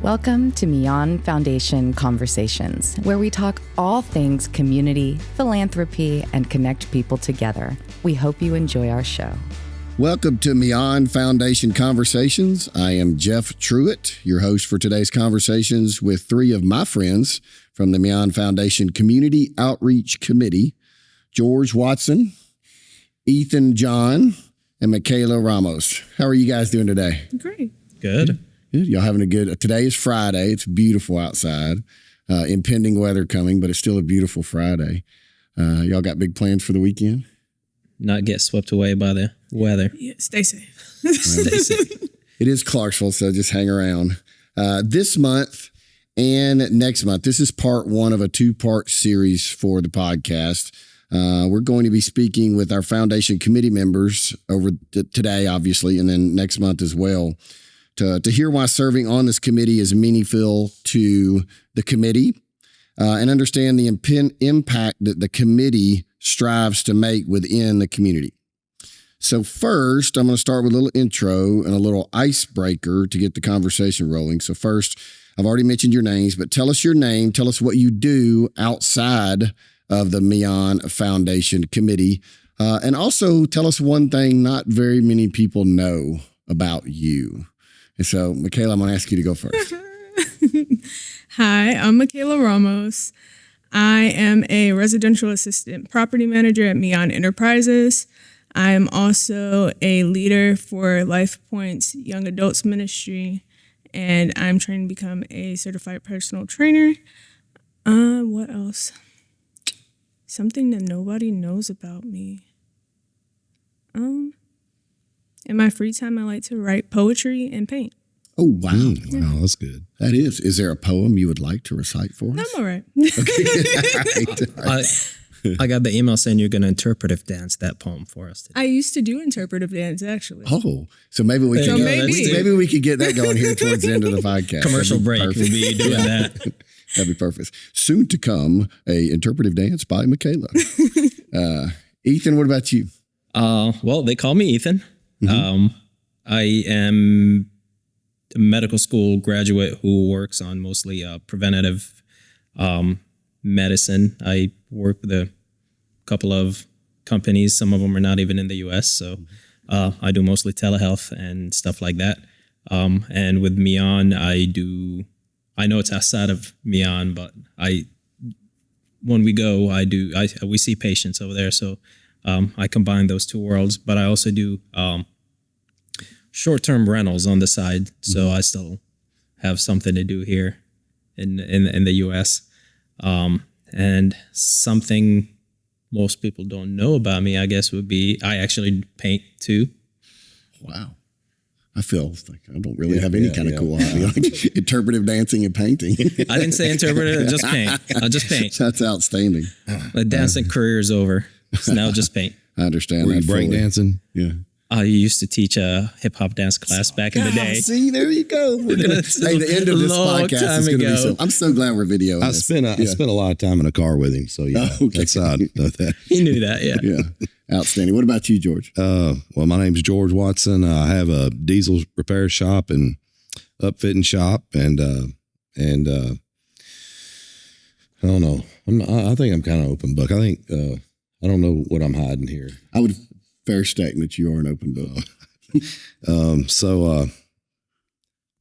Welcome to Millan Foundation Conversations, where we talk all things community, philanthropy, and connect people together. We hope you enjoy our show. Welcome to Millan Foundation Conversations. I am Jeff Truitt, your host for today's conversations with three of my friends from the Millan Foundation Community Outreach Committee, George Watson, Ethan John, and Mikeila Ramos. How are you guys doing today? Great. Good. Good. Y'all having a good, today is Friday. It's beautiful outside. Impending weather coming, but it's still a beautiful Friday. Y'all got big plans for the weekend? Not get swept away by the weather. Yeah, stay safe. Stay safe. It is 𝗀𝗏𝗃, so just hang around. This month and next month, this is part one of a two-part series for the podcast. We're going to be speaking with our foundation committee members over today, obviously, and then next month as well, to hear why serving on this committee is meaningful to the committee and understand the impact that the committee strives to make within the community. So first, I'm going to start with a little intro and a little icebreaker to get the conversation rolling. So first, I've already mentioned your names, but tell us your name. Tell us what you do outside of the Millan Foundation Committee. And also tell us one thing not very many people know about you. And so, Mikeila, I'm going to ask you to go first. Hi, I'm Mikeila Ramos. I am a residential assistant property manager at Millan Enterprises. I am also a leader for Life Point's Young Adults Ministry, and I'm trying to become a certified personal trainer. What else? Something that nobody knows about me. In my free time, I like to write poetry and paint. Oh, wow. Wow, that's good. That is. Is there a poem you would like to recite for us? I'm all right. All right. I got the email saying you're going to interpretive dance that poem for us today. I used to do interpretive dance, actually. Oh, so maybe we There could you go. maybe we could get that going here towards the end of the podcast. Commercial That'd be break perfect. would be doing that. That'd be perfect. Soon to come, a interpretive dance by Mikeila. Ethan, what about you? Well, they call me Ethan. I am a medical school graduate who works on mostly preventative medicine. I work with a couple of companies. Some of them are not even in the U.S., so I do mostly telehealth and stuff like that. And with Millan, I know it's outside of Millan, but when we go, we see patients over there, so I combine those two worlds. But I also do short-term rentals on the side, so I still have something to do here in the U.S. And something most people don't know about me, I guess, would be I actually paint too. Wow. I feel like I don't really have any kind of cool hobby. Like interpretive dancing and painting. I didn't say interpretive, just paint. I'll just paint. That's outstanding. My dancing career is over. So now just paint. I understand Were that. you breakdancing? Yeah. I used to teach a hip-hop dance class back in the day. See, there you go. We're gonna, hey, the end of this Long podcast time is going to be ago. so. I'm so glad we're videoing I this. spent a lot of time in a car with him, so yeah, Oh, okay. that's how I know that. He knew that, yeah. Yeah, outstanding. What about you, George? Well, my name's George Watson. I have a diesel repair shop and upfitting shop, and I don't know. I think I'm kind of open book. I think I don't know what I'm hiding here. I would fair statement you are an open book. So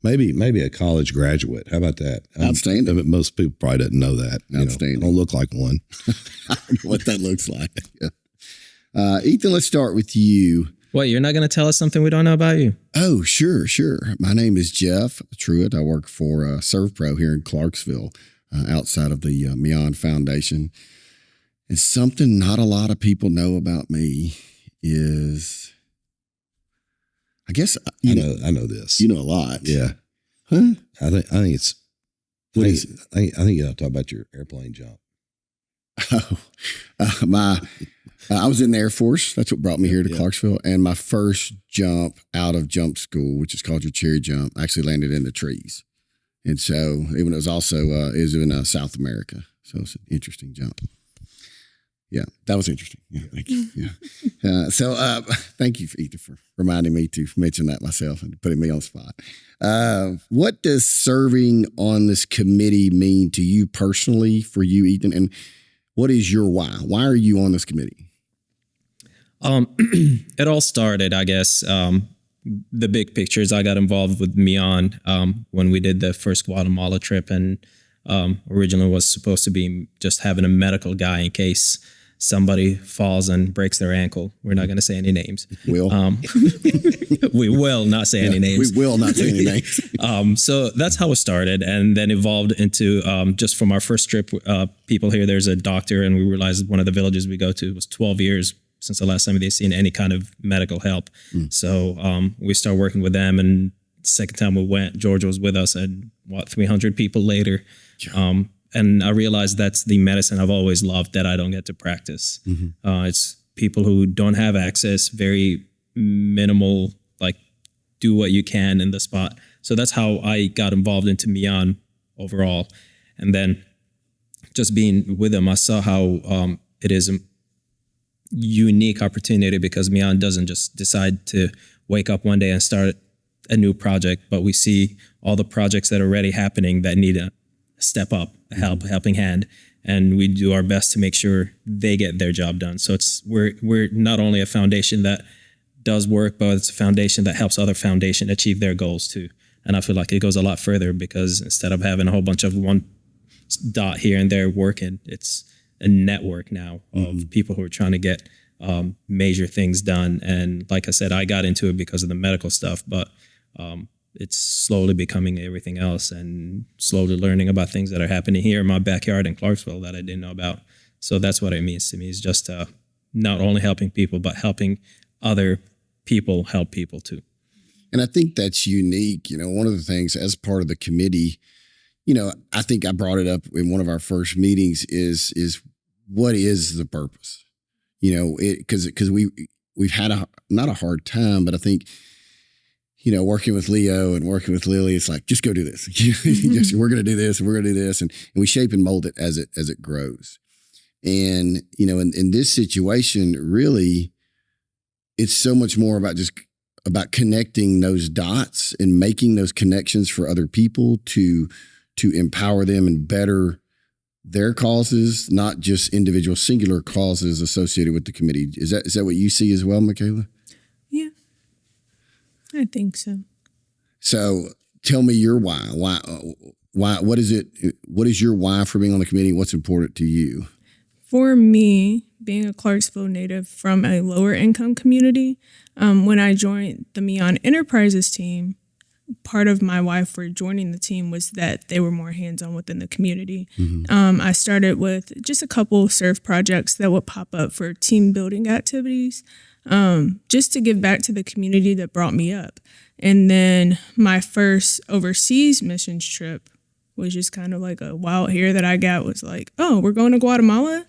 maybe a college graduate. How about that? Outstanding. Most people probably didn't know that. Outstanding. I don't look like one. I don't know what that looks like. Yeah. Ethan, let's start with you. What, you're not going to tell us something we don't know about you? Oh, sure. My name is Jeff Truitt. I work for ServPro here in Clarksville, outside of the Millan Foundation. And something not a lot of people know about me is, I guess I know this. You know a lot. Yeah. Huh? I think it's. What is it? I think you ought to talk about your airplane jump. Oh, I was in the Air Force. That's what brought me here to Clarksville. And my first jump out of jump school, which is called your cherry jump, actually landed in the trees. And so it was also it was in South America. So it's an interesting jump. Yeah, that was interesting. Yeah, thank you. Yeah. Thank you, Ethan, for reminding me to mention that myself and putting me on the spot. What does serving on this committee mean to you personally, for you, Ethan? And what is your why? Why are you on this committee? It all started, I guess, the big pictures. I got involved with Millan when we did the first Guatemala trip, and originally was supposed to be just having a medical guy in case somebody falls and breaks their ankle. We're not going to say any names. We will not say any names. We will not say any names. So that's how it started, and then evolved into just from our first trip. People here, there's a doctor, and we realized one of the villages we go to was 12 years since the last time they'd seen any kind of medical help. So we started working with them, and second time we went, George was with us, and 300 people later. And I realized that's the medicine I've always loved that I don't get to practice. It's people who don't have access, very minimal, like do what you can in the spot. So that's how I got involved into Millan overall. And then just being with them, I saw how it is a unique opportunity, because Millan doesn't just decide to wake up one day and start a new project, but we see all the projects that are already happening that need a step up, a helping hand, and we do our best to make sure they get their job done. So we're not only a foundation that does work, but it's a foundation that helps other foundations achieve their goals too. And I feel like it goes a lot further, because instead of having a whole bunch of one dot here and there working, it's a network now of people who are trying to get major things done. And like I said, I got into it because of the medical stuff, but it's slowly becoming everything else, and slowly learning about things that are happening here in my backyard in 𝗙𝗏𝗏𝗏 that I didn't know about. So that's what it means to me, is just not only helping people, but helping other people help people too. And I think that's unique. One of the things as part of the committee, I think I brought it up in one of our first meetings, is what is the purpose? Because we've had not a hard time, but I think, working with Leo and working with Lily, it's like, just go do this. We're going to do this, and we're going to do this. And we shape and mold it as it grows. And, in this situation, really, it's so much more about connecting those dots and making those connections for other people to empower them and better their causes, not just individual singular causes associated with the committee. Is that what you see as well, Mikeila? Yeah, I think so. So tell me your why. What is it? What is your why for being on the committee? What's important to you? For me, being a Clarksville native from a lower income community, when I joined the Millan Enterprises team, part of my why for joining the team was that they were more hands-on within the community. I started with just a couple serve projects that would pop up for team building activities, just to give back to the community that brought me up. And then my first overseas missions trip was just kind of like a wild hair that I got, was like, oh, we're going to Guatemala?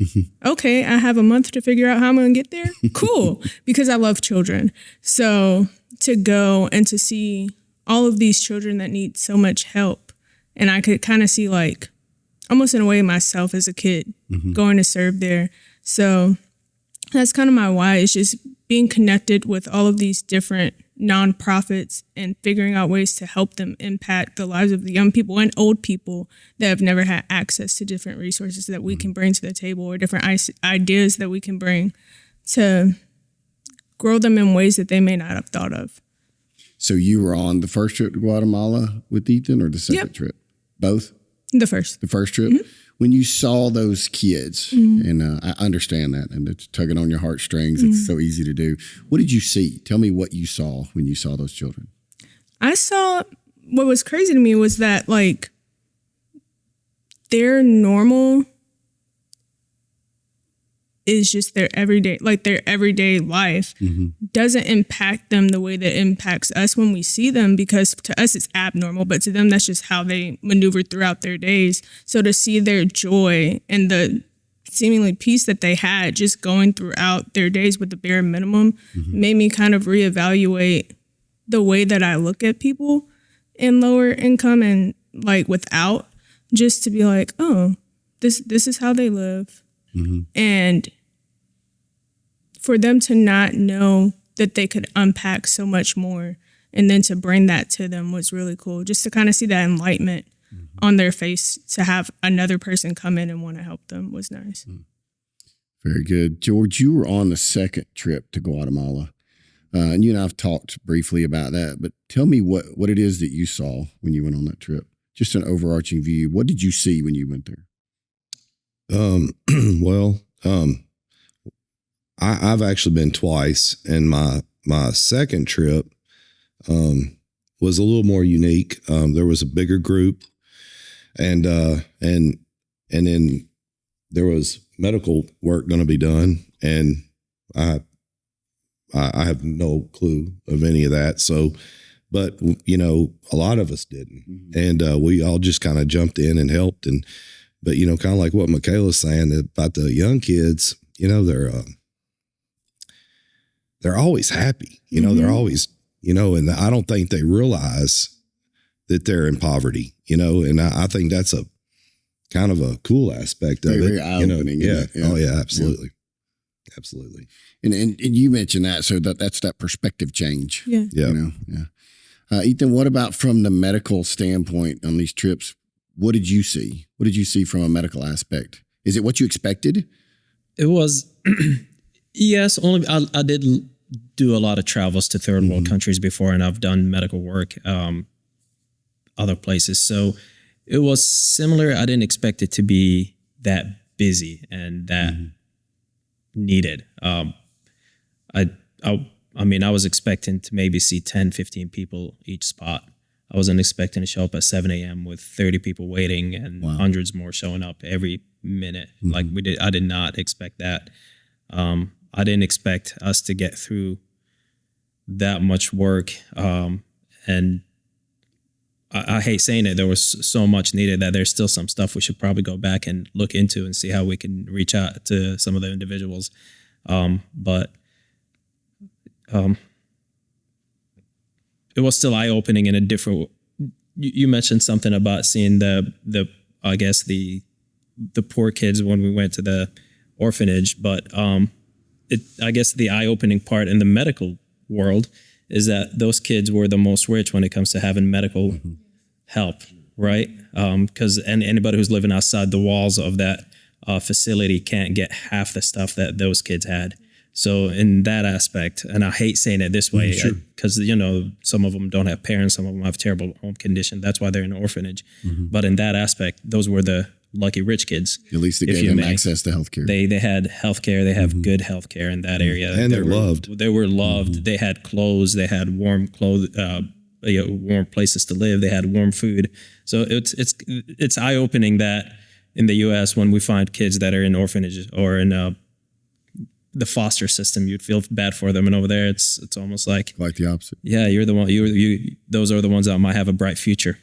Okay, I have a month to figure out how I'm going to get there? Cool, because I love children. So to go and to see all of these children that need so much help, and I could kind of see, like, almost in a way myself as a kid going to serve there. So that's kind of my why, is just being connected with all of these different nonprofits and figuring out ways to help them impact the lives of the young people and old people that have never had access to different resources that we can bring to the table, or different ideas that we can bring to grow them in ways that they may not have thought of. So you were on the first trip to Guatemala with Ethan, or the second trip? Both? The first. The first trip? When you saw those kids, and I understand that, and it's tugging on your heartstrings, it's so easy to do. What did you see? Tell me what you saw when you saw those children. I saw, what was crazy to me was that, like, their normal is just their everyday, like their everyday life doesn't impact them the way that it impacts us when we see them, because to us it's abnormal, but to them that's just how they maneuver throughout their days. So to see their joy and the seemingly peace that they had just going throughout their days with the bare minimum made me kind of reevaluate the way that I look at people in lower income and like without, just to be like, oh, this is how they live. And for them to not know that they could unpack so much more, and then to bring that to them was really cool. Just to kind of see that enlightenment on their face, to have another person come in and want to help them was nice. Very good. George, you were on the second trip to Guatemala. And you and I have talked briefly about that, but tell me what it is that you saw when you went on that trip. Just an overarching view. What did you see when you went there? I've actually been twice, and my second trip was a little more unique. There was a bigger group, and then there was medical work going to be done, and I have no clue of any of that. So, but you know, a lot of us didn't, and we all just kind of jumped in and helped. But you know, kind of like what Mikaila's saying about the young kids, you know, they're always happy. You know, they're always, you know, and I don't think they realize that they're in poverty. You know, and I think that's a kind of a cool aspect of it. Very eye-opening. Yeah. Yeah. Oh yeah, absolutely. Yeah. Absolutely. And you mentioned that, so that's that perspective change. Yeah. Yeah. You know? Yeah. Ethan, what about from the medical standpoint on these trips? What did you see? What did you see from a medical aspect? Is it what you expected? It was, yes, only I did do a lot of travels to third world countries before, and I've done medical work other places. So it was similar. I didn't expect it to be that busy and that needed. I mean, I was expecting to maybe see 10, 15 people each spot. I wasn't expecting to show up at 7 a.m. with 30 people waiting and hundreds more showing up every minute. Like I did not expect that. I didn't expect us to get through that much work. And I hate saying it, there was so much needed that there's still some stuff we should probably go back and look into and see how we can reach out to some of the individuals. But it was still eye-opening in a different. You mentioned something about seeing the I guess the poor kids when we went to the orphanage, but I guess the eye-opening part in the medical world is that those kids were the most rich when it comes to having medical help, right? Because anybody who's living outside the walls of that facility can't get half the stuff that those kids had. So in that aspect, and I hate saying it this way, because you know, some of them don't have parents, some of them have terrible home condition. That's why they're in an orphanage. But in that aspect, those were the lucky rich kids. At least they gave them access to healthcare. They had healthcare. They have good healthcare in that area, and they're loved. They were loved. They had clothes. They had warm clothes, warm places to live. They had warm food. So it's eye opening that in the U.S. when we find kids that are in orphanages or in the foster system, you'd feel bad for them, and over there, it's almost like the opposite. Yeah, you're the one. You those are the ones that might have a bright future.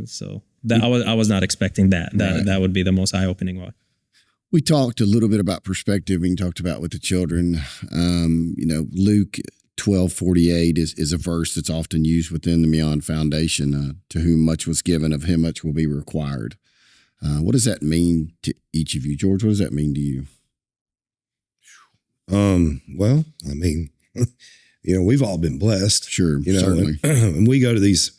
So that I was not expecting that. That would be the most eye opening one. We talked a little bit about perspective. We talked about with the children. You know, Luke 12:48 is a verse that's often used within the Millan Foundation. To whom much was given, of him much will be required. What does that mean to each of you, George? What does that mean to you? Well, I mean, you know, we've all been blessed. Sure, you know, certainly. And we go to these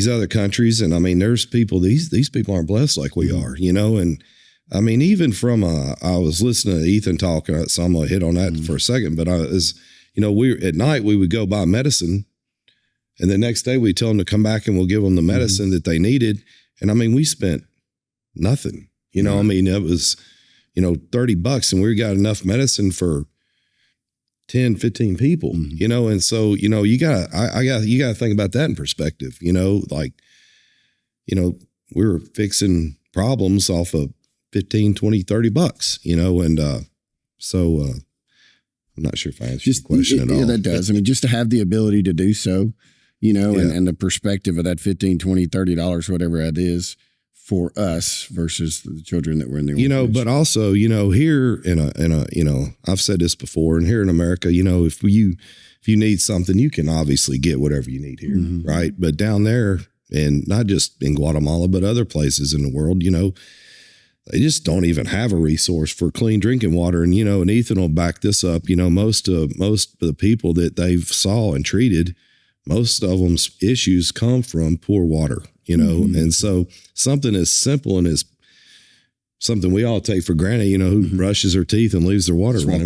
other countries, and I mean, there's people. These people aren't blessed like we are, you know. And I mean, even from I was listening to Ethan talk, so I'm gonna hit on that for a second. But you know, at night we would go buy medicine, and the next day we tell them to come back and we'll give them the medicine that they needed. And I mean, we spent nothing. You know, I mean, it was, you know, $30 and we got enough medicine for 10, 15 people, you know? And so, you know, you gotta think about that in perspective, you know, like, you know, we were fixing problems off of 15, 20, $30, you know? And, so, I'm not sure if I answered your question at all. Yeah, that does. I mean, just to have the ability to do so, you know, and the perspective of that $15, $20, $30, whatever that is, for us versus the children that were in the orphanage. You know, but also, you know, here in a, you know, I've said this before, and here in America, you know, if you need something, you can obviously get whatever you need here, right? But down there, and not just in Guatemala, but other places in the world, you know, they just don't even have a resource for clean drinking water. And, and Ethan will back this up. Most of the people that they've saw and treated, most of them's issues come from poor water, and so something as simple and as something we all take for granted, who brushes their teeth and leaves their water running.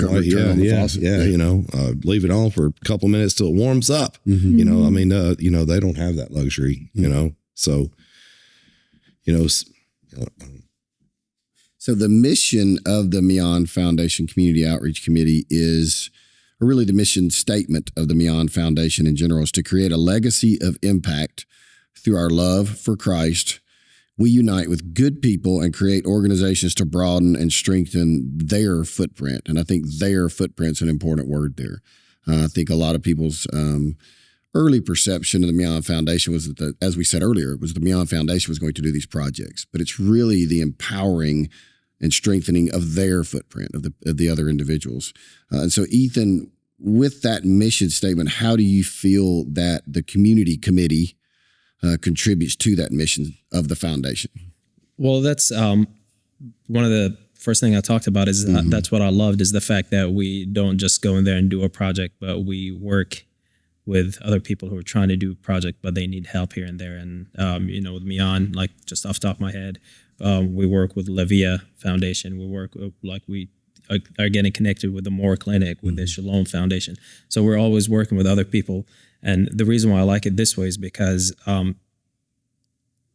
Leave it on for a couple of minutes till it warms up. They don't have that luxury, so, So the mission of the Millan Foundation Community Outreach Committee is, or really the mission statement of the Millan Foundation in general, is to create a legacy of impact through our love for Christ. We unite with good people and create organizations to broaden and strengthen their footprint. And I think their footprint's an important word there. I think a lot of people's early perception of the Millan Foundation was that, as we said earlier, it was the Millan Foundation was going to do these projects, but it's really the empowering and strengthening of their footprint, of the other individuals. And so, Ethan, with that mission statement, how do you feel that the community committee contributes to that mission of the foundation? Well, that's one of the first thing I talked about is that's what I loved, is the fact that we don't just go in there and do a project, but we work with other people who are trying to do a project, but they need help here and there. And, with Millan, like just off the top of my head, we work with 𝗙𝗫𝗄𝗏 Foundation. We work with, we are getting connected with the Moore Clinic, with the 𝗀𝗁𝗍 Foundation. So we're always working with other people. And the reason why I like it this way is because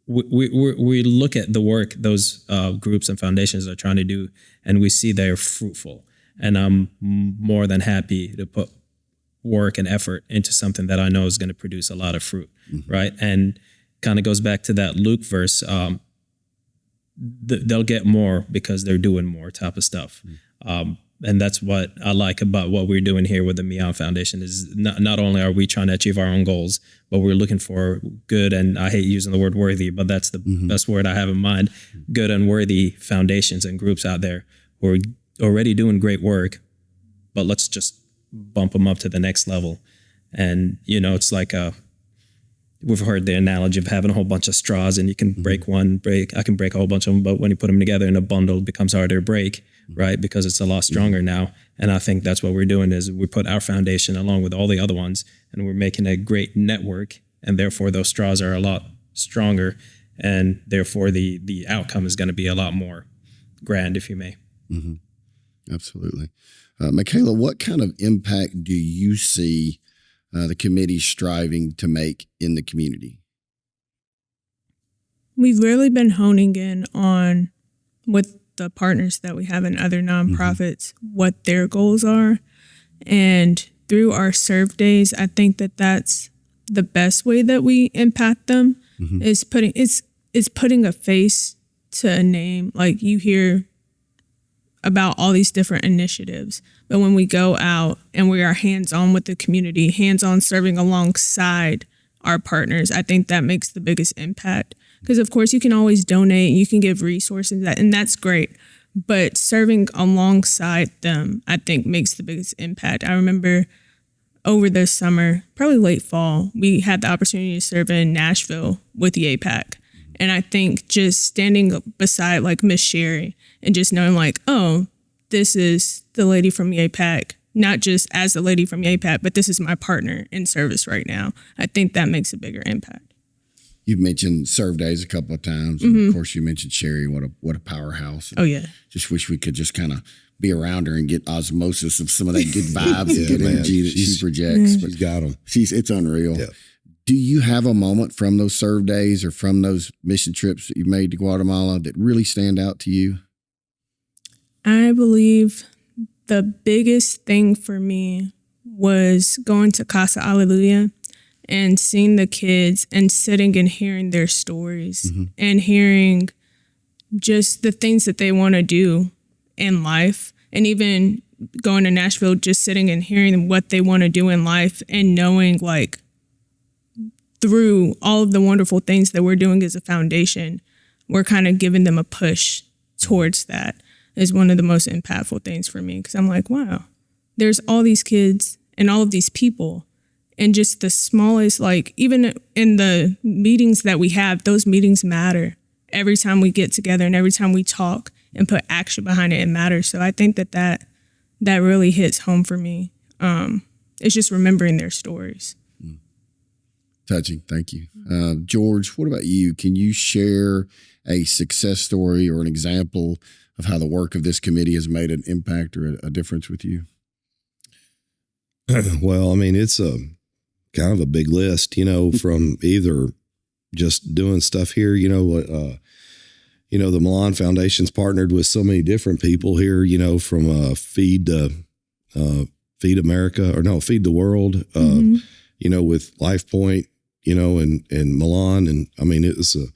we look at the work those groups and foundations are trying to do, and we see they're fruitful. And I'm more than happy to put work and effort into something that I know is going to produce a lot of fruit, right? And kind of goes back to that Luke verse, they'll get more because they're doing more type of stuff. And that's what I like about what we're doing here with the Millan Foundation is not only are we trying to achieve our own goals, but we're looking for good, and I hate using the word worthy, but that's the best word I have in mind, good and worthy foundations and groups out there who are already doing great work, but let's just bump them up to the next level. And, it's like we've heard the analogy of having a whole bunch of straws, and you can break I can break a whole bunch of them, but when you put them together in a bundle, it becomes harder to break, right? Because it's a lot stronger now. And I think that's what we're doing is we put our foundation along with all the other ones, and we're making a great network, and therefore those straws are a lot stronger, and therefore the outcome is going to be a lot more grand, if you may. Absolutely. Mikeila, what kind of impact do you see the committee striving to make in the community? We've really been honing in on, with the partners that we have in other nonprofits, what their goals are. And through our serve days, I think that that's the best way that we impact them, is putting a face to a name. Like, you hear about all these different initiatives, but when we go out and we are hands-on with the community, hands-on serving alongside our partners, I think that makes the biggest impact. Because of course you can always donate, you can give resources, and that's great, but serving alongside them, I think, makes the biggest impact. I remember over the summer, probably late fall, we had the opportunity to serve in Nashville with the 𝗀PAC. And I think just standing beside like Miss Sherry and just knowing like, oh, this is the lady from 𝗀PAC, not just as the lady from 𝗀PAC, but this is my partner in service right now. I think that makes a bigger impact. You've mentioned serve days a couple of times. And of course, you mentioned Sherry. What a powerhouse. And oh, yeah. Just wish we could just kind of be around her and get osmosis of some of that good vibes and good energy that she projects. She's got them. It's unreal. Yeah. Do you have a moment from those serve days or from those mission trips that you made to Guatemala that really stand out to you? I believe the biggest thing for me was going to 𝗀𝗏𝗏 and seeing the kids and sitting and hearing their stories and hearing just the things that they want to do in life. And even going to Nashville, just sitting and hearing what they want to do in life and knowing like through all of the wonderful things that we're doing as a foundation, we're kind of giving them a push towards that is one of the most impactful things for me. Because I'm like, wow, there's all these kids and all of these people. And just the smallest, like even in the meetings that we have, those meetings matter. Every time we get together and every time we talk, and put action behind it, it matters. So I think that really hits home for me. It's just remembering their stories. Touching. Thank you. George, what about you? Can you share a success story or an example of how the work of this committee has made an impact or a difference with you? Well, I mean, it's a kind of a big list, from either just doing stuff here, the Millan Foundation's partnered with so many different people here, from Feed America, or no, Feed the World, with LifePoint, and Millan. And I mean, it was to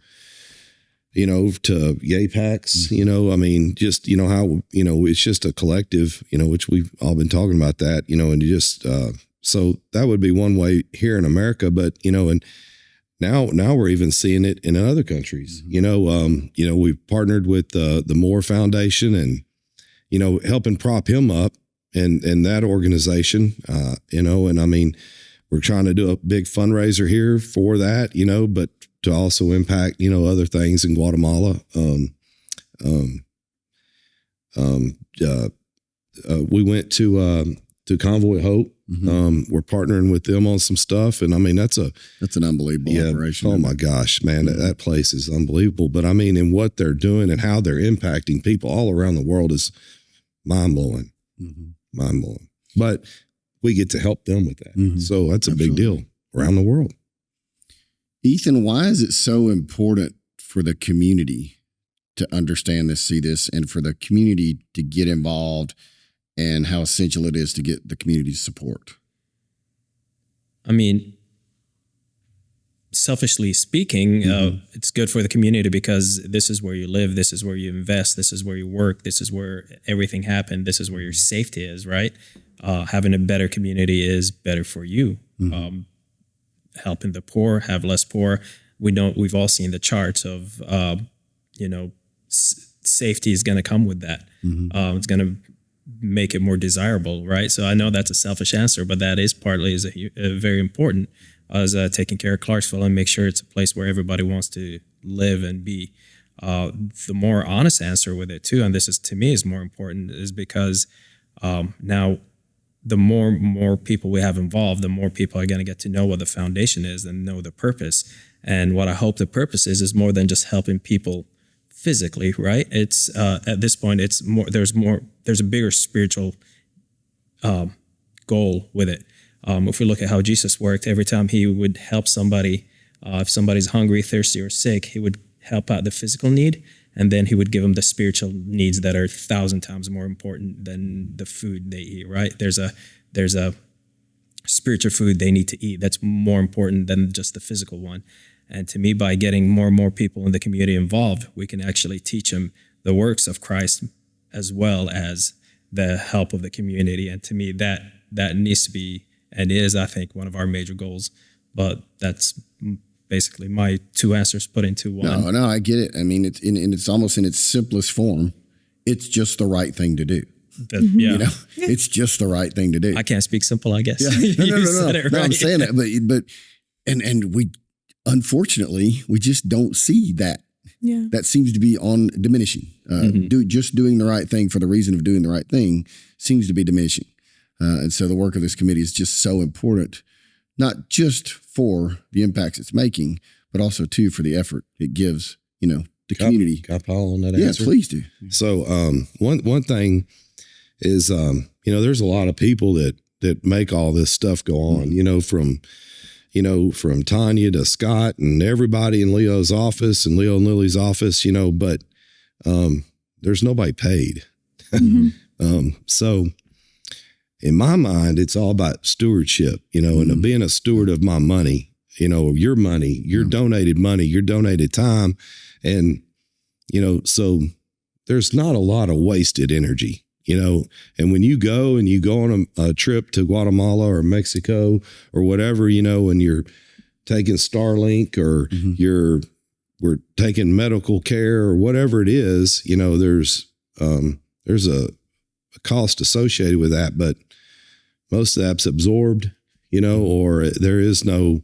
𝗀𝗍𝗃𝗃, I mean, just, how, it's just a collective, which we've all been talking about that, and just, so that would be one way here in America, but, and now we're even seeing it in other countries, we've partnered with the Moore Foundation and, helping prop him up and that organization, and I mean, we're trying to do a big fundraiser here for that, but to also impact, other things in Guatemala. We went to 𝗀𝗿𝗶𝗴𝗶. We're partnering with them on some stuff. And I mean, that's an unbelievable operation. Oh my gosh, man, that place is unbelievable. But I mean, and what they're doing and how they're impacting people all around the world is mind blowing, mind blowing. But we get to help them with that. So that's a big deal around the world. Ethan, why is it so important for the community to understand this, see this, and for the community to get involved, and how essential it is to get the community's support? I mean, selfishly speaking, it's good for the community because this is where you live, this is where you invest, this is where you work, this is where everything happened, this is where your safety is, right? Having a better community is better for you. Helping the poor have less poor. We've all seen the charts of, safety is going to come with that. It's going to make it more desirable, right? So I know that's a selfish answer, but that is partly very important as taking care of Clarksville and make sure it's a place where everybody wants to live and be. The more honest answer with it too, and this is to me is more important, is because now the more people we have involved, the more people are going to get to know what the foundation is and know the purpose. And what I hope the purpose is more than just helping people physically, right? It's at this point, it's more. There's a bigger spiritual goal with it. If we look at how Jesus worked, every time he would help somebody, if somebody's hungry, thirsty, or sick, he would help out the physical need, and then he would give them the spiritual needs that are 1,000 times more important than the food they eat, right? There's a spiritual food they need to eat that's more important than just the physical one. And to me, by getting more and more people in the community involved, we can actually teach them the works of Christ as well as the help of the community. And to me, that needs to be and is, I think, one of our major goals. But that's basically my two answers put into one. No, I get it. I mean, it's almost in its simplest form. It's just the right thing to do. It's just the right thing to do. I can't speak simple, I guess. Yeah. No, I'm saying that, but we unfortunately we just don't see that. Yeah, that seems to be on diminishing. Just doing the right thing for the reason of doing the right thing seems to be diminishing, and so the work of this committee is just so important. Not just for the impacts it's making, but also too for the effort it gives, the community. Can I follow on that answer? Yeah, please do. So one thing is, there's a lot of people that make all this stuff go on, from Tanya to Scott and everybody in Leo's office and Leo and Lily's office, but there's nobody paid. So in my mind, it's all about stewardship, and being a steward of my money, your money, your donated money, your donated time. And, so there's not a lot of wasted energy, and when you go on a trip to Guatemala or Mexico or whatever, and you're taking Starlink or we're taking medical care or whatever it is, there's a cost associated with that, but most of that's absorbed, or there is no,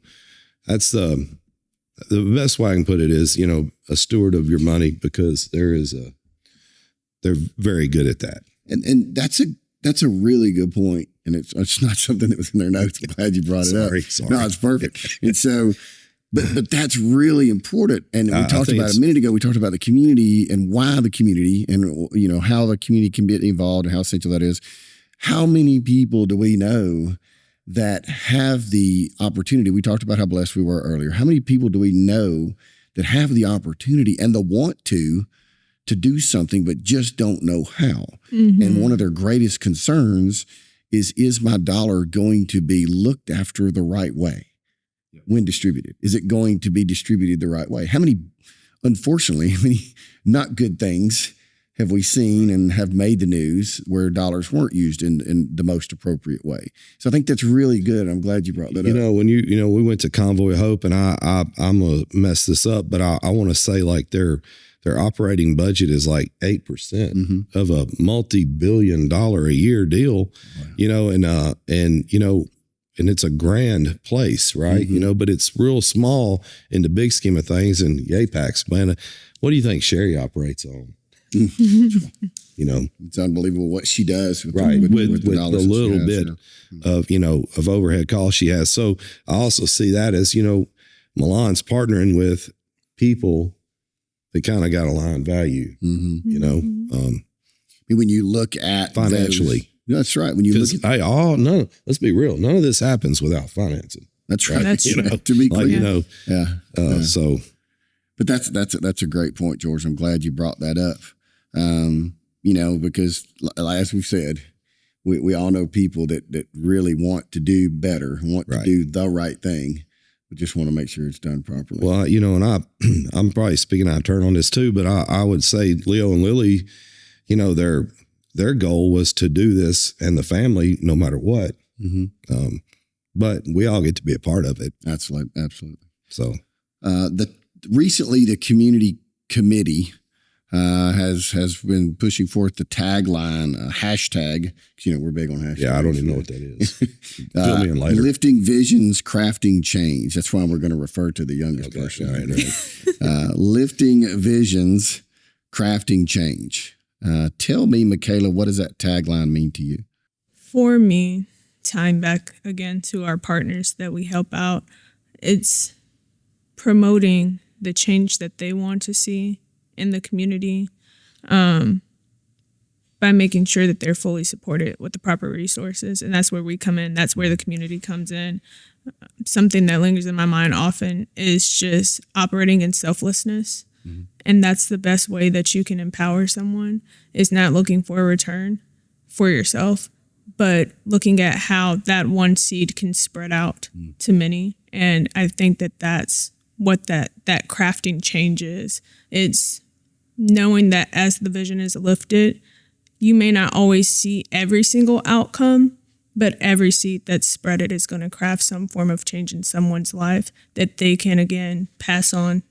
that's the best way I can put it is, a steward of your money, because there is they're very good at that. And that's a really good point. And it's not something that was in their notes. I'm glad you brought it up. Sorry. No, it's perfect. And so, but that's really important. And we talked about it a minute ago. We talked about the community and why the community, and how the community can get involved and how essential that is. How many people do we know that have the opportunity? We talked about how blessed we were earlier. How many people do we know that have the opportunity and the want to do something, but just don't know how? And one of their greatest concerns is my dollar going to be looked after the right way when distributed? Is it going to be distributed the right way? Unfortunately, how many not good things have we seen and have made the news where dollars weren't used in the most appropriate way? So I think that's really good. I'm glad you brought that up. When we went to Convoy of Hope, and I'm gonna mess this up, but I want to say like their operating budget is like 8% of a multi-billion-dollar a year deal, and it's a grand place, right? But it's real small in the big scheme of things. And YAPAC's, man, what do you think Sherry operates on? It's unbelievable what she does with the dollars a little bit of overhead costs she has. So I also see that as, Millan's partnering with people that kind of got aligned value, when you look at financially. That's right. When you look at let's be real. None of this happens without financing. That's right. That's true. To be clear. So, but that's a great point, George. I'm glad you brought that up. Because as we've said, we all know people that really want to do better, want to do the right thing. We just want to make sure it's done properly. Well, and I'm probably speaking out of turn on this too, but I would say Leo and Lily, their goal was to do this and the family, no matter what. But we all get to be a part of it. Absolutely. So, recently the community committee has been pushing forth the tagline, hashtag, because we're big on hashtags. Yeah, I don't even know what that is. Fill me in later. Lifting visions, crafting change. That's why we're going to refer to the youngest person. Right. Lifting visions, crafting change. Tell me, Mikeila, what does that tagline mean to you? For me, tying back again to our partners that we help out, it's promoting the change that they want to see in the community by making sure that they're fully supported with the proper resources. And that's where we come in. That's where the community comes in. Something that lingers in my mind often is just operating in selflessness. And that's the best way that you can empower someone, is not looking for a return for yourself, but looking at how that one seed can spread out to many. And I think that that's what that crafting change is. It's knowing that as the vision is lifted, you may not always see every single outcome, but every seed that's spreaded is going to craft some form of change in someone's life that they can, again, pass on,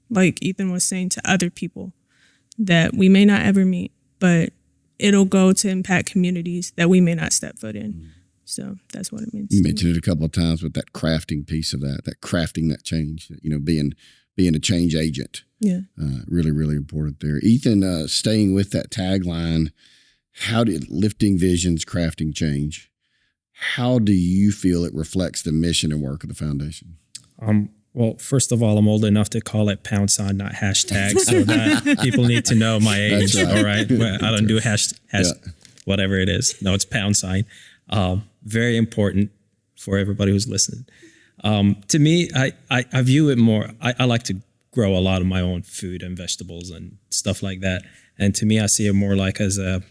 like Ethan was saying, to other people that we may not ever meet, but it'll go to impact communities that we may not step foot in. So that's what it means. You mentioned it a couple of times with that crafting piece of that crafting that change, being a change agent. Yeah. Really, really important there. Ethan, staying with that tagline, how did lifting visions, crafting change, how do you feel it reflects the mission and work of the foundation? Well, first of all, I'm old enough to call it #, not hashtag, so that people need to know my age. Right. All right. Well, I don't do whatever it is. No, it's #. Very important for everybody who's listening. To me, I view it more, I like to grow a lot of my own food and vegetables and stuff like that. And to me, I see it more like as a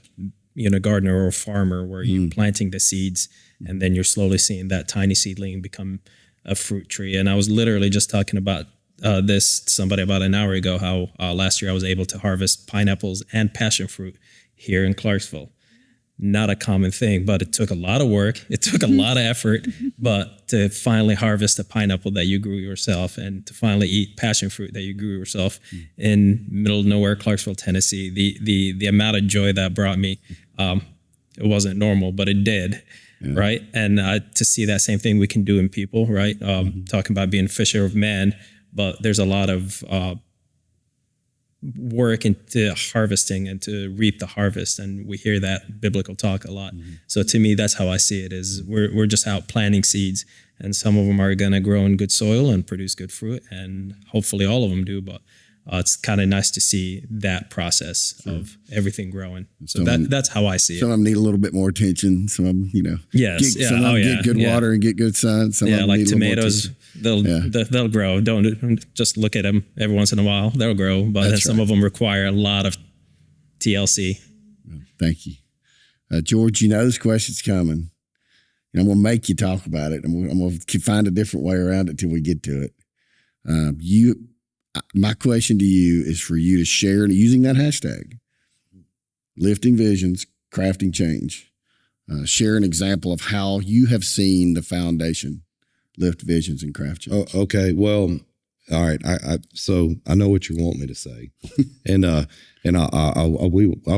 gardener or a farmer, where you're planting the seeds and then you're slowly seeing that tiny seedling become a fruit tree. And I was literally just talking about this to somebody about an hour ago, how last year I was able to harvest pineapples and passion fruit here in Clarksville. Not a common thing, but it took a lot of work. It took a lot of effort, but to finally harvest a pineapple that you grew yourself, and to finally eat passion fruit that you grew yourself in middle of nowhere, Clarksville, Tennessee, the amount of joy that brought me, it wasn't normal, but it did. Yeah. Right. And to see that same thing we can do in people, right? Talking about being fisher of men, but there's a lot of work into harvesting and to reap the harvest. And we hear that biblical talk a lot. So to me, that's how I see it, is we're just out planting seeds, and some of them are going to grow in good soil and produce good fruit. And hopefully all of them do, but it's kind of nice to see that process of everything growing. So that's how I see it. Some of them need a little bit more attention. Some of them, some of them get good water and get good sun. Some of them like need tomatoes, they'll grow. Don't just look at them every once in a while. They'll grow, but then some of them require a lot of TLC. Thank you. George, this question's coming. And I'm going to make you talk about it. I'm going to find a different way around it till we get to it. My question to you is for you to share, using that hashtag, lifting visions, crafting change. Share an example of how you have seen the foundation lift visions and craft change. Oh, okay. Well, all right. So I know what you want me to say, and I'll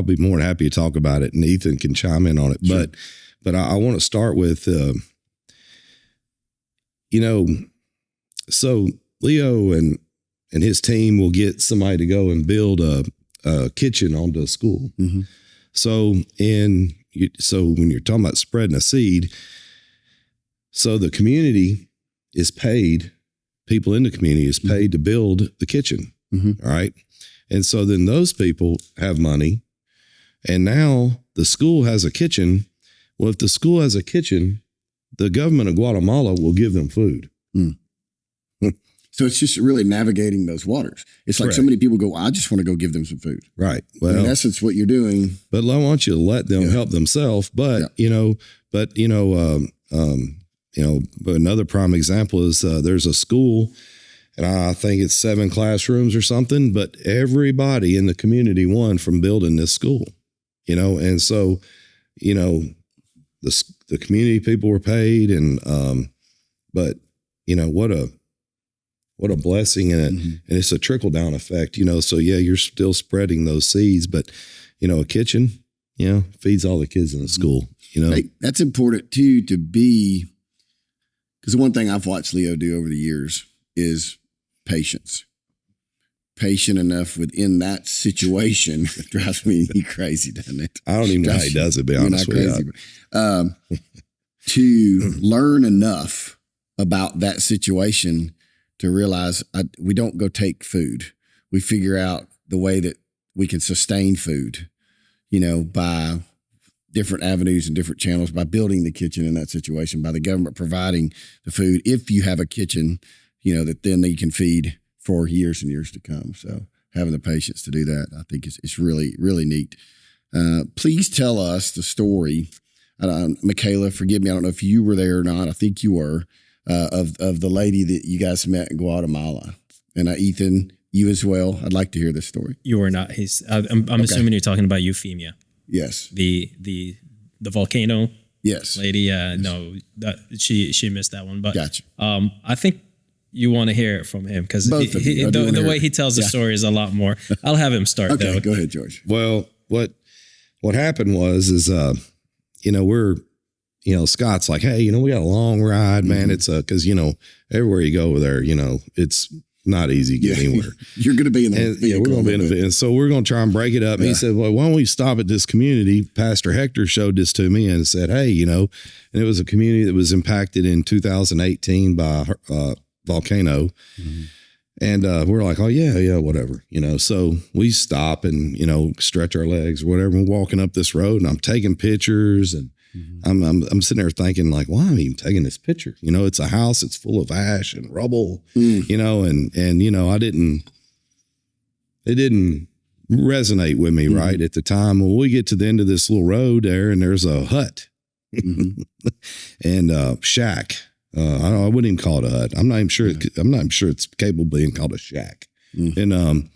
be more than happy to talk about it, and Ethan can chime in on it. Sure. But I want to start with, so Leo and his team will get somebody to go and build a kitchen onto a school. Mm-hmm. So when you're talking about spreading a seed, so the community is paid, people in the community is paid to build the kitchen. Mm-hmm. All right. And so then those people have money, and now the school has a kitchen. Well, if the school has a kitchen, the government of Guatemala will give them food. Mm. So it's just really navigating those waters. It's like Correct. So many people go, I just want to go give them some food. Right. Well, in essence, what you're doing. But I want you to let them help themselves. But, but another prime example is there's a school, and I think it's 7 classrooms or something, but everybody in the community won from building this school, and so, the community people were paid, and, but what a blessing, and it's a trickle down effect, so you're still spreading those seeds, but, a kitchen, feeds all the kids in the school, Hey, that's important too, to be, because the one thing I've watched Leo do over the years is patience. Patient enough within that situation. It drives me crazy, doesn't it? I don't even know how he does it, to be honest with you. To learn enough about that situation to realize we don't go take food. We figure out the way that we can sustain food, by different avenues and different channels, by building the kitchen in that situation, by the government providing the food. If you have a kitchen, that then you can feed for years and years to come. So having the patience to do that, I think it's really, really neat. Please tell us the story. Mikeila, forgive me, I don't know if you were there or not. I think you were, of the lady that you guys met in Guatemala. And Ethan, you as well. I'd like to hear this story. You were not. I'm assuming you're talking about 𝗀𝗶𝗶𝗶𝗶. Yes. The volcano. Yes. Lady. No, she missed that one. But gotcha. I think you want to hear it from him, because the way he tells the story is a lot more. I'll have him start. Okay, though. Go ahead, George. Well, what happened is we're, Scott's like, hey, we got a long ride, man. Mm-hmm. It's because everywhere you go over there, it's not easy to get anywhere. You're going to be in the we're going to be in the and so we're going to try and break it up. And he said, well, why don't we stop at this community? Pastor Hector showed this to me and said, hey, and it was a community that was impacted in 2018 by volcano. Mm-hmm. And we're like, oh, yeah, whatever, So we stop and, stretch our legs or whatever. We're walking up this road, and I'm taking pictures, and I'm sitting there thinking, like, why am I even taking this picture? It's a house, it's full of ash and rubble, and it didn't resonate with me right at the time. Well, we get to the end of this little road there, and there's a hut and shack. I wouldn't even call it a hut. I'm not even sure it's capable of being called a shack. And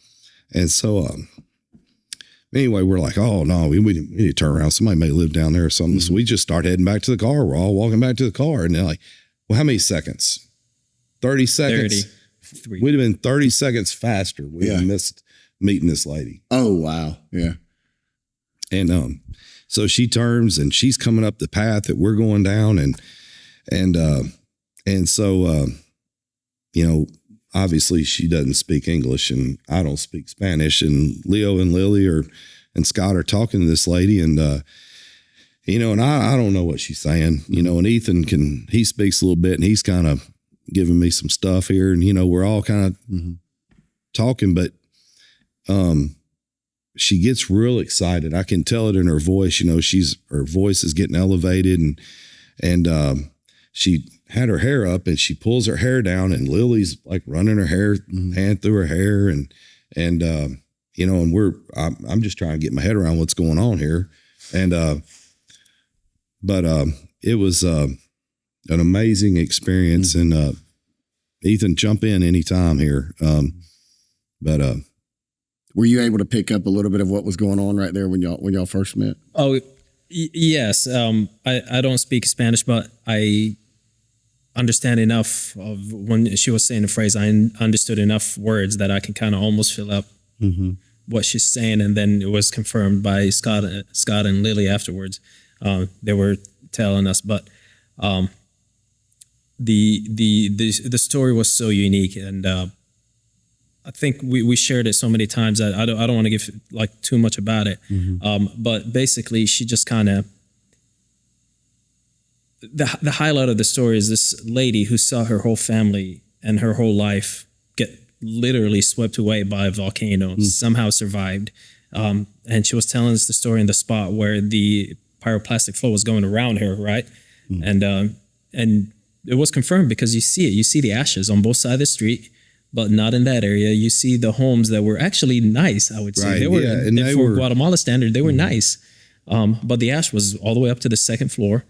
so anyway, we're like, oh no, we need to turn around. Somebody may live down there or something. So we just start heading back to the car. We're all walking back to the car, and they're like, well, how many seconds? 30 seconds. 30. We'd have been 30 seconds faster. We'd have missed meeting this lady. Oh wow. Yeah. And so she turns, and she's coming up the path that we're going down, and so, obviously she doesn't speak English and I don't speak Spanish, and Leo and Lily and Scott are talking to this lady, and and I don't know what she's saying, and Ethan he speaks a little bit, and he's kind of giving me some stuff here, and we're all kind of talking, but she gets real excited. I can tell it in her voice. Her voice is getting elevated, and she had her hair up, and she pulls her hair down, and Lily's like running her hair hand through her hair, and I'm just trying to get my head around what's going on here, but it was an amazing experience, and Ethan, jump in anytime here, but. Were you able to pick up a little bit of what was going on right there when y'all first met? Oh, yes. I don't speak Spanish, but I understand enough of when she was saying the phrase. I understood enough words that I can kind of almost fill up what she's saying. And then it was confirmed by Scott and Lily afterwards. They were telling us, but the story was so unique, and I think we shared it so many times that I don't want to give like too much about it. But basically, she just kind of, the highlight of the story is this lady who saw her whole family and her whole life get literally swept away by a volcano, somehow survived. And she was telling us the story in the spot where the pyroclastic flow was going around her, right? And it was confirmed because you see the ashes on both sides of the street, but not in that area. You see the homes that were actually nice, I would say. Right. They were, and they for were Guatemala standard, they were nice. But the ash was all the way up to the second floor,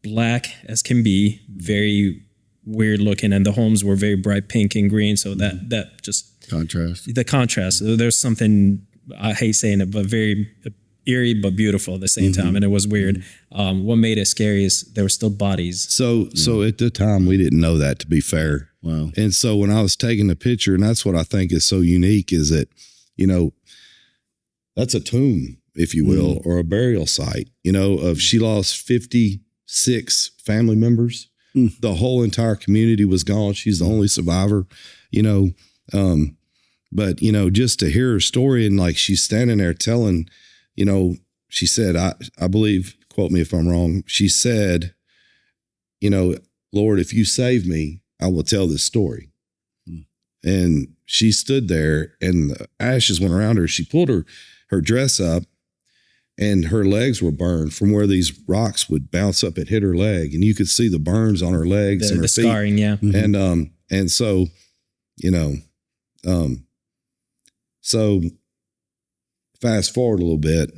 black as can be, very weird looking, and the homes were very bright pink and green. So that just contrast. The contrast. There's something, I hate saying it, but very eerie but beautiful at the same time, and it was weird. What made it scary is there were still bodies. So at the time we didn't know that, to be fair. Wow. And so when I was taking the picture, and that's what I think is so unique, is that that's a tomb, if you will, or a burial site. She lost 56 family members. The whole entire community was gone. She's the only survivor. But just to hear her story, and like she's standing there telling. She said, I believe, quote me if I'm wrong, she said, Lord, if you save me, I will tell this story. And she stood there, and the ashes went around her. She pulled her dress up, and her legs were burned from where these rocks would bounce up and hit her leg. And you could see the burns on her legs and her feet. The scarring, yeah. And so, so fast forward a little bit,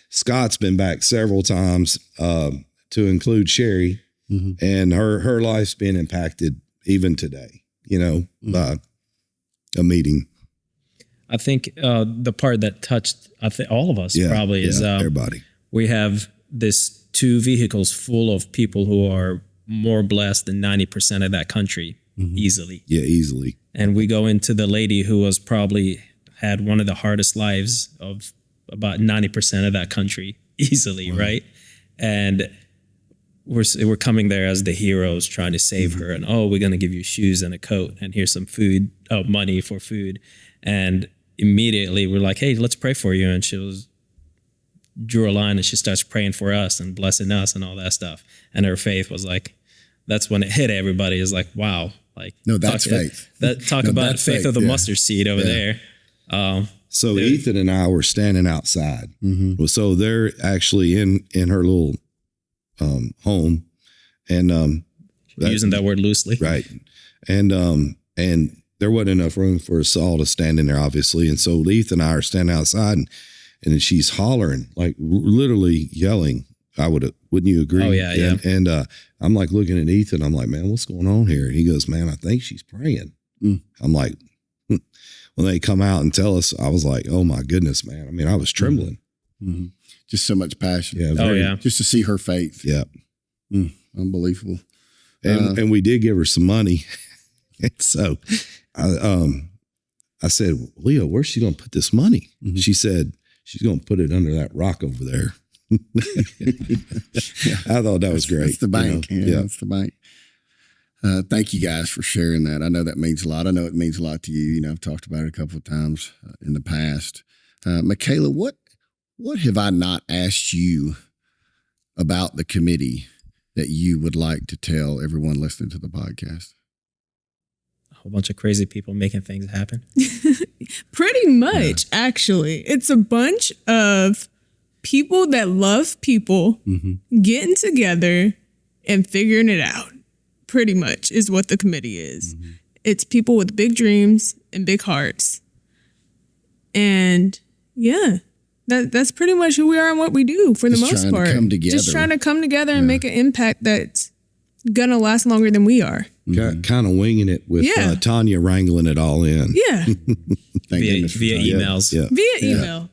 Scott's been back several times, to include Sherry, and her life's been impacted even today, by a meeting. I think the part that touched all of us probably is everybody. We have this 2 vehicles full of people who are more blessed than 90% of that country easily. Yeah, easily. And we go into the lady who was probably had one of the hardest lives of about 90% of that country easily, right? And we're coming there as the heroes trying to save her, and we're going to give you shoes and a coat, and here's some food, money for food. And immediately we're like, hey, let's pray for you. And she drew a line, and she starts praying for us and blessing us and all that stuff. And her faith was like, that's when it hit everybody. Is like, wow, like no, that's faith. Talk about faith of the mustard seed over there. So Ethan and I were standing outside. So they're actually in her little home, and using that word loosely, right? And there wasn't enough room for us all to stand in there, obviously. And so Ethan and I are standing outside, and she's hollering, like literally yelling. Wouldn't you agree? Oh yeah. And I'm like looking at Ethan. I'm like, man, what's going on here? And he goes, man, I think she's praying. I'm like, when they come out and tell us, I was like, oh my goodness, man. I mean, I was trembling. Just so much passion. Yeah. Just to see her faith. Yeah. Unbelievable. And we did give her some money. And so I said, Leo, where's she going to put this money? She said, she's going to put it under that rock over there. I thought that was great. That's the bank. Yeah, that's the bank. Thank you guys for sharing that. I know that means a lot. I know it means a lot to you. You know, I've talked about it a couple of times in the past. Mikeila, what have I not asked you about the committee that you would like to tell everyone listening to the podcast? A whole bunch of crazy people making things happen. Pretty much, actually. It's a bunch of people that love people getting together and figuring it out. Pretty much is what the committee is. It's people with big dreams and big hearts. And yeah, that's pretty much who we are and what we do for the most part. Just trying to come together and make an impact that's gonna last longer than we are. Kind of winging it with Tanya wrangling it all in. Yeah. via emails. Via email.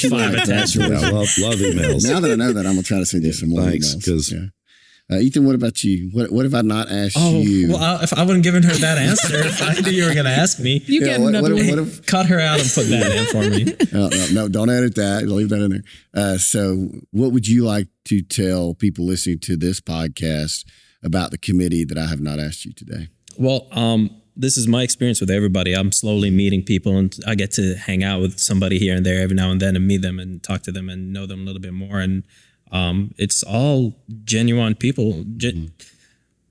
Love emails. Now that I know that, I'm going to try to send you some more Thanks, emails. Ethan, what about you? What have I not asked you? Well, if I wouldn't given her that answer, if I knew you were going to ask me, you get another one. Cut her out and put that in for me. No, don't edit that. Leave that in there. So what would you like to tell people listening to this podcast about the committee that I have not asked you today? Well, this is my experience with everybody. I'm slowly meeting people, and I get to hang out with somebody here and there every now and then and meet them and talk to them and know them a little bit more. And it's all genuine people,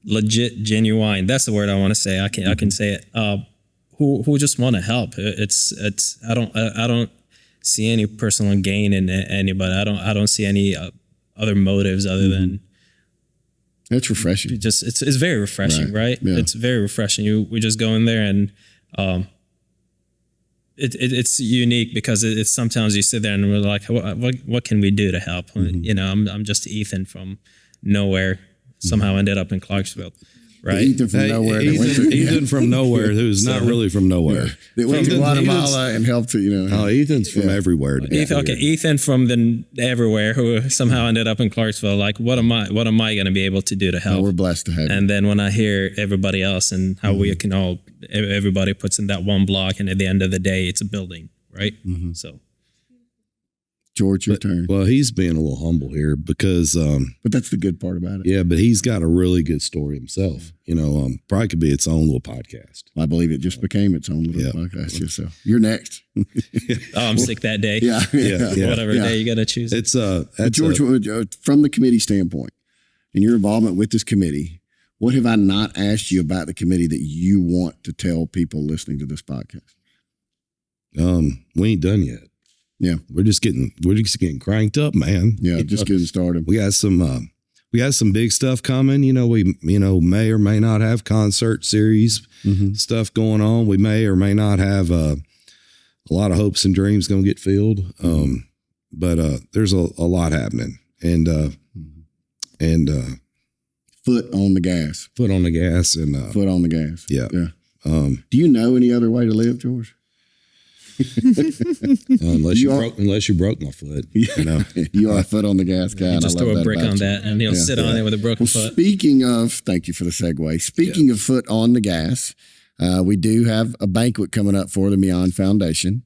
legit, genuine. That's the word I want to say. I can say it. Who just want to help. I don't see any personal gain in anybody. I don't see any other motives other than. It's refreshing. It's very refreshing, right? Yeah. It's very refreshing. We just go in there and it's unique because it's sometimes you sit there and we're like, what can we do to help? You know, I'm just Ethan from nowhere. Somehow ended up in Clarksville, right? Ethan from nowhere. Ethan from nowhere, who's not really from nowhere. They went to Guatemala and helped, Ethan's from everywhere. Ethan from the everywhere who somehow ended up in Clarksville. Like, what am I going to be able to do to help? We're blessed to have you. And then when I hear everybody else and how we can all, everybody puts in that one block, and at the end of the day, it's a building, right? So. George, your turn. Well, he's being a little humble here because... but that's the good part about it. Yeah, but he's got a really good story himself. You know, probably could be its own little podcast. I believe it just became its own little podcast. Yeah, so you're next. I'm sick that day. Yeah. Whatever day you got to choose. It's George, from the committee standpoint, and your involvement with this committee, what have I not asked you about the committee that you want to tell people listening to this podcast? We ain't done yet. Yeah, we're just getting cranked up, man. Yeah, just getting started. We got some big stuff coming. You know, we may or may not have concert series stuff going on. We may or may not have a lot of hopes and dreams going to get filled. But there's a lot happening, and foot on the gas. Foot on the gas, and foot on the gas. Yeah. Do you know any other way to live, George? Unless you broke my foot, you know. You are a foot on the gas guy. Just throw a brick on that, and he'll sit on it with a broken foot. Speaking of, thank you for the segue. Speaking of foot on the gas, we do have a banquet coming up for the Millan Foundation.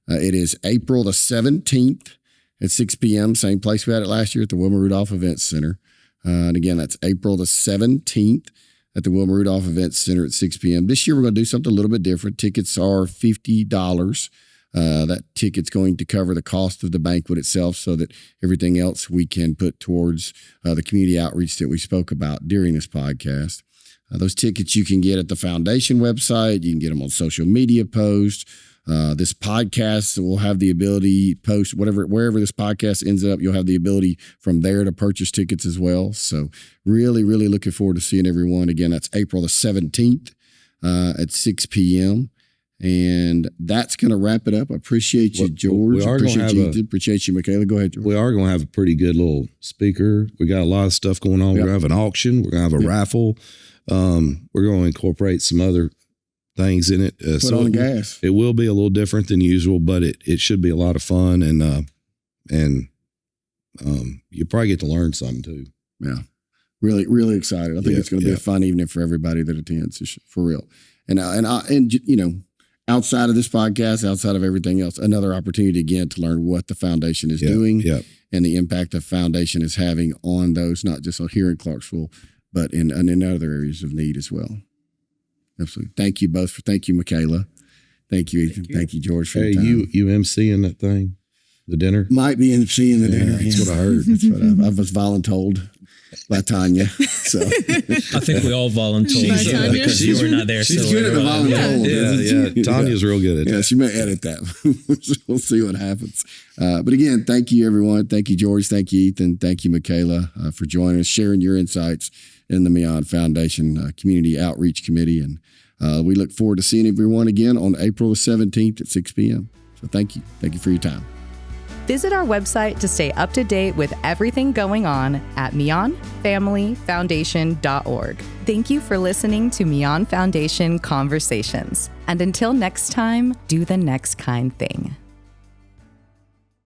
It is April the 17th at 6 p.m. Same place we had it last year at the Wilma Rudolph Events Center. And again, that's April the 17th. At the Wilma Rudolph Events Center at 6 p.m. This year, we're going to do something a little bit different. Tickets are $50. That ticket's going to cover the cost of the banquet itself so that everything else we can put towards the community outreach that we spoke about during this podcast. Those tickets you can get at the foundation website. You can get them on social media posts. This podcast will have the ability post wherever this podcast ends up, you'll have the ability from there to purchase tickets as well. So really, really looking forward to seeing everyone. Again, that's April the 17th at 6 p.m. And that's going to wrap it up. I appreciate you, George. Appreciate you, Mikeila. Go ahead, George. We are going to have a pretty good little speaker. We got a lot of stuff going on. We're going to have an auction. We're going to have a raffle. We're going to incorporate some other things in it. Put on the gas. It will be a little different than usual, but it should be a lot of fun, and you probably get to learn something too. Yeah, really, really excited. I think it's going to be a fun evening for everybody that attends, for real. And you know, outside of this podcast, outside of everything else, another opportunity again to learn what the foundation is doing and the impact the foundation is having on those, not just here in Clarksville, but in other areas of need as well. Absolutely. Thank you both. Thank you, Mikeila. Thank you, Ethan. Thank you, George, for your time. you MCing that thing, the dinner? Might be seeing the dinner. That's what I heard. That's what I was voluntold by Tanya. So I think we all volunteered Tanya. because you were not there. she's so good at the voluntold. Yeah. Tanya's real good at that. Yeah, she may edit that. We'll see what happens. But again, thank you, everyone. Thank you, George. Thank you, Ethan. Thank you, Mikeila, for joining us, sharing your insights in the Millan Foundation Community Outreach Committee. And we look forward to seeing everyone again on April the 17th at 6 p.m. So thank you. Thank you for your time. Visit our website to stay up to date with everything going on at 𝗙FamilyFoundation.org. Thank you for listening to Millan Foundation Conversations. And until next time, do the next kind thing.